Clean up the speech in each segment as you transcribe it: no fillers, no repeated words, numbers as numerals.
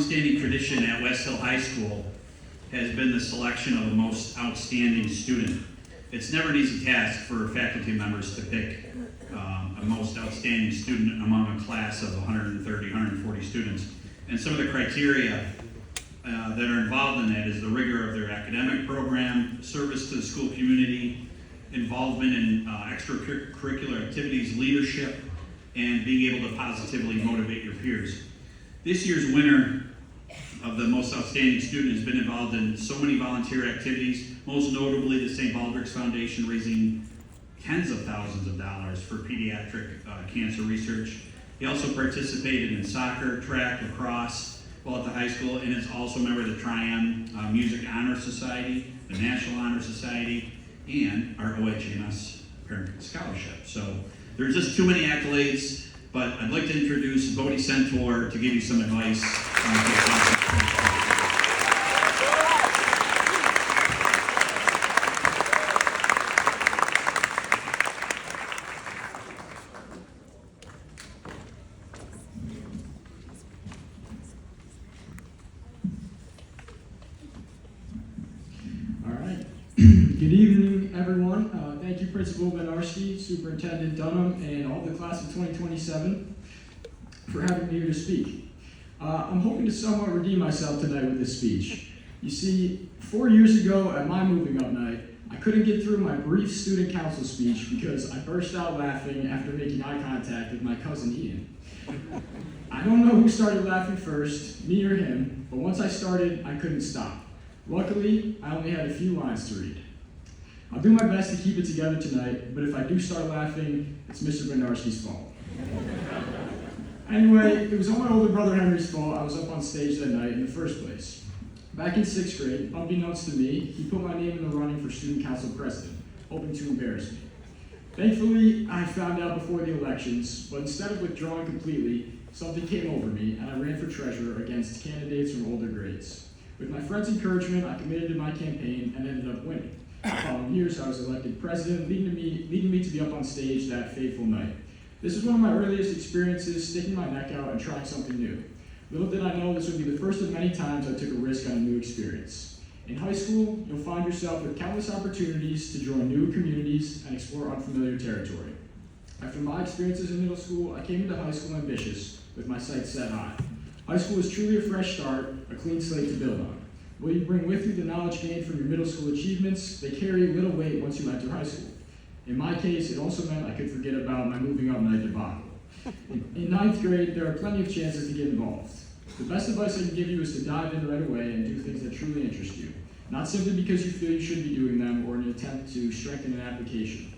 long-standing tradition at West Hill High School has been the selection of the most outstanding student. It's never an easy task for faculty members to pick a most outstanding student among a class of 130, 140 students. And some of the criteria that are involved in that is the rigor of their academic program, service to the school community, involvement in extracurricular activities, leadership, and being able to positively motivate your peers. This year's winner of the most outstanding student has been involved in so many volunteer activities, most notably the St. Baldrick's Foundation raising tens of thousands of dollars for pediatric cancer research. He also participated in soccer, track, lacrosse while at the high school, and is also a member of the Tryon Music Honor Society, the National Honor Society, and our OHMS Parent Scholarship. So there's just too many accolades, but I'd like to introduce Bodie Centaur to give you some advice. Good evening, everyone. Thank you, Principal Benarski, Superintendent Dunham, and all the class of 2027 for having me here to speak. I'm hoping to somewhat redeem myself tonight with this speech. You see, 4 years ago at my moving up night, I couldn't get through my brief student council speech because I burst out laughing after making eye contact with my cousin Ian. I don't know who started laughing first, me or him, but once I started, I couldn't stop. Luckily, I only had a few lines to read. I'll do my best to keep it together tonight, but if I do start laughing, it's Mr. Benarski's fault. Anyway, it was all my older brother Henry's fault I was up on stage that night in the first place. Back in 6th grade, unbeknownst to me, he put my name in the running for student council president, hoping to embarrass me. Thankfully, I found out before the elections, but instead of withdrawing completely, something came over me and I ran for treasurer against candidates from older grades. With my friends' encouragement, I committed to my campaign and ended up winning. The following years, I was elected president, leading me to be up on stage that fateful night. This is one of my earliest experiences sticking my neck out and trying something new. Little did I know this would be the first of many times I took a risk on a new experience. In high school, you'll find yourself with countless opportunities to join new communities and explore unfamiliar territory. After my experiences in middle school, I came into high school ambitious, with my sights set high. High school is truly a fresh start, a clean slate to build on. Will you bring with you the knowledge gained from your middle school achievements? They carry little weight once you enter high school. In my case, it also meant I could forget about my moving up night debacle. In 9th grade, there are plenty of chances to get involved. The best advice I can give you is to dive in right away and do things that truly interest you, not simply because you feel you should be doing them or in an attempt to strengthen an application.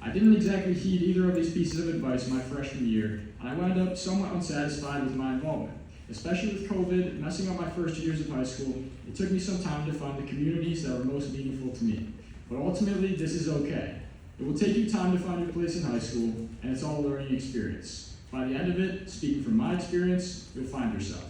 I didn't exactly heed either of these pieces of advice my freshman year, and I wound up somewhat unsatisfied with my involvement. Especially with COVID messing up my first years of high school, it took me some time to find the communities that were most meaningful to me. But ultimately, this is okay. It will take you time to find your place in high school, and it's all a learning experience. By the end of it, speaking from my experience, you'll find yourself.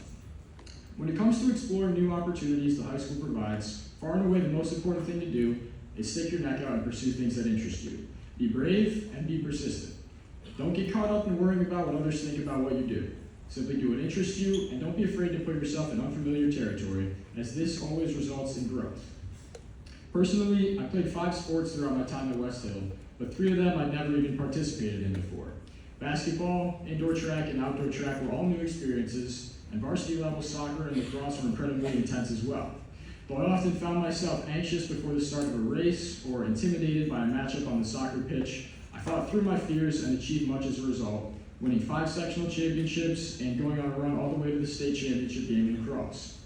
When it comes to exploring new opportunities the high school provides, far and away the most important thing to do is stick your neck out and pursue things that interest you. Be brave and be persistent. Don't get caught up in worrying about what others think about what you do. Simply do what interests you, and don't be afraid to put yourself in unfamiliar territory, as this always results in growth. Personally, I played 5 sports throughout my time at West Hill, but 3 of them I'd never even participated in before. Basketball, indoor track, and outdoor track were all new experiences, and varsity level soccer and lacrosse were incredibly intense as well. Though I often found myself anxious before the start of a race or intimidated by a matchup on the soccer pitch, I fought through my fears and achieved much as a result, winning 5 sectional championships and going on a run all the way to the state championship game in lacrosse.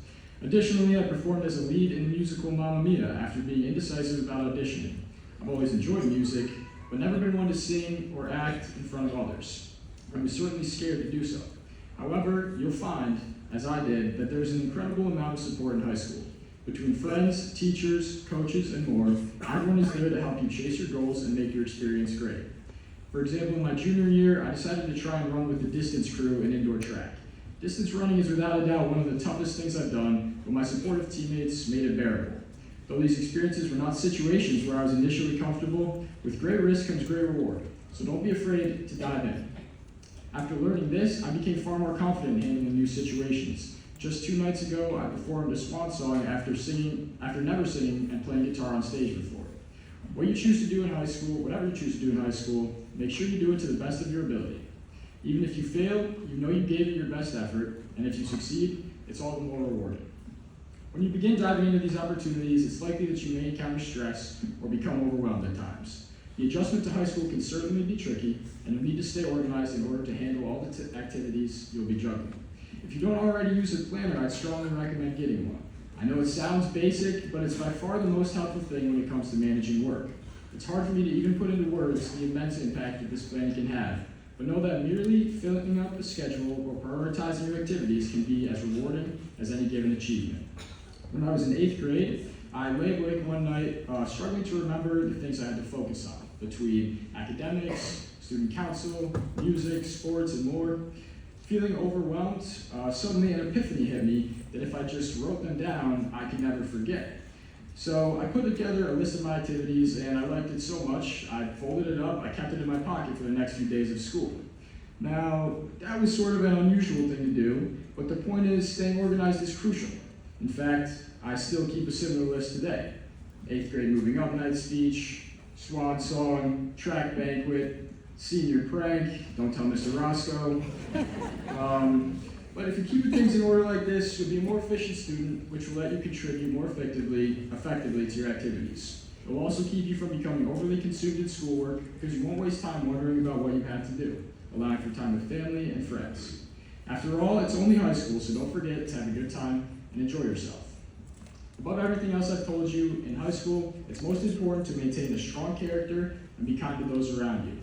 Additionally, I performed as a lead in the musical Mamma Mia after being indecisive about auditioning. I've always enjoyed music, but never been one to sing or act in front of others. I was certainly scared to do so. However, you'll find, as I did, that there's an incredible amount of support in high school. Between friends, teachers, coaches, and more, everyone is there to help you chase your goals and make your experience great. For example, in my junior year, I decided to try and run with the distance crew in indoor track. Distance running is without a doubt one of the toughest things I've done, but my supportive teammates made it bearable. Though these experiences were not situations where I was initially comfortable, with great risk comes great reward, so don't be afraid to dive in. After learning this, I became far more confident in handling new situations. Just 2 nights ago, I performed a swan song after never singing and playing guitar on stage before. What you choose to do in high school, whatever you choose to do in high school, make sure you do it to the best of your ability. Even if you fail, you know you gave it your best effort, and if you succeed, it's all the more rewarding. When you begin diving into these opportunities, it's likely that you may encounter stress or become overwhelmed at times. The adjustment to high school can certainly be tricky, and you'll need to stay organized in order to handle all the activities you'll be juggling. If you don't already use a planner, I'd strongly recommend getting one. I know it sounds basic, but it's by far the most helpful thing when it comes to managing work. It's hard for me to even put into words the immense impact that this plan can have, but know that merely filling up a schedule or prioritizing your activities can be as rewarding as any given achievement. When I was in 8th grade, I lay awake one night struggling to remember the things I had to focus on between academics, student council, music, sports, and more. Feeling overwhelmed, suddenly an epiphany hit me that if I just wrote them down, I could never forget. So I put together a list of my activities, and I liked it so much, I folded it up, I kept it in my pocket for the next few days of school. Now, that was sort of an unusual thing to do, but the point is, staying organized is crucial. In fact, I still keep a similar list today. 8th grade moving up night speech, swan song, track banquet, senior prank, don't tell Mr. Roscoe. But if you keep things in order like this, you'll be a more efficient student, which will let you contribute more effectively to your activities. It will also keep you from becoming overly consumed in schoolwork because you won't waste time wondering about what you have to do, allowing for time with family and friends. After all, it's only high school, so don't forget to have a good time and enjoy yourself. Above everything else I've told you, in high school, it's most important to maintain a strong character and be kind to those around you.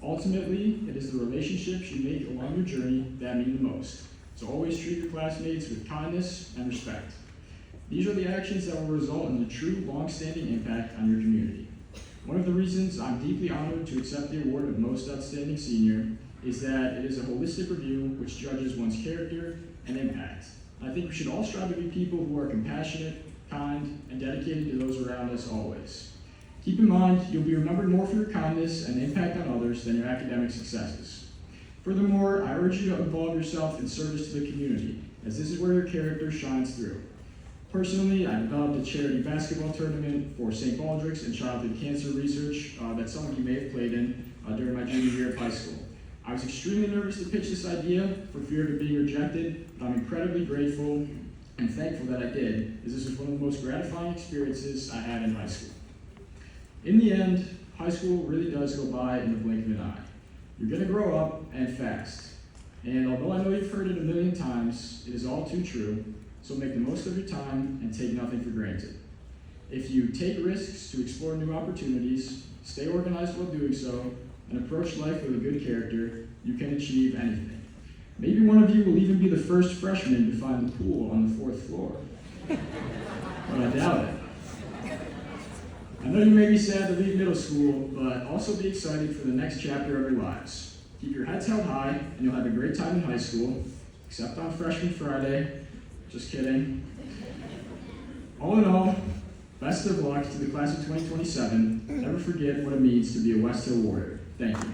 Ultimately, it is the relationships you make along your journey that mean the most. So always treat your classmates with kindness and respect. These are the actions that will result in a true, long-standing impact on your community. One of the reasons I'm deeply honored to accept the award of Most Outstanding Senior is that it is a holistic review which judges one's character and impact. I think we should all strive to be people who are compassionate, kind, and dedicated to those around us always. Keep in mind, you'll be remembered more for your kindness and impact on others than your academic successes. Furthermore, I urge you to involve yourself in service to the community, as this is where your character shines through. Personally, I developed a charity basketball tournament for St. Baldrick's and childhood cancer research that some of you may have played in during my junior year of high school. I was extremely nervous to pitch this idea for fear of it being rejected, but I'm incredibly grateful and thankful that I did, as this was one of the most gratifying experiences I had in high school. In the end, high school really does go by in the blink of an eye. You're going to grow up and fast. And although I know you've heard it a million times, it is all too true, so make the most of your time and take nothing for granted. If you take risks to explore new opportunities, stay organized while doing so, and approach life with a good character, you can achieve anything. Maybe one of you will even be the first freshman to find the pool on the 4th floor. But I doubt it. I know you may be sad to leave middle school, but also be excited for the next chapter of your lives. Keep your heads held high, and you'll have a great time in high school, except on Freshman Friday. Just kidding. All in all, best of luck to the class of 2027. Never forget what it means to be a West Hill Warrior. Thank you.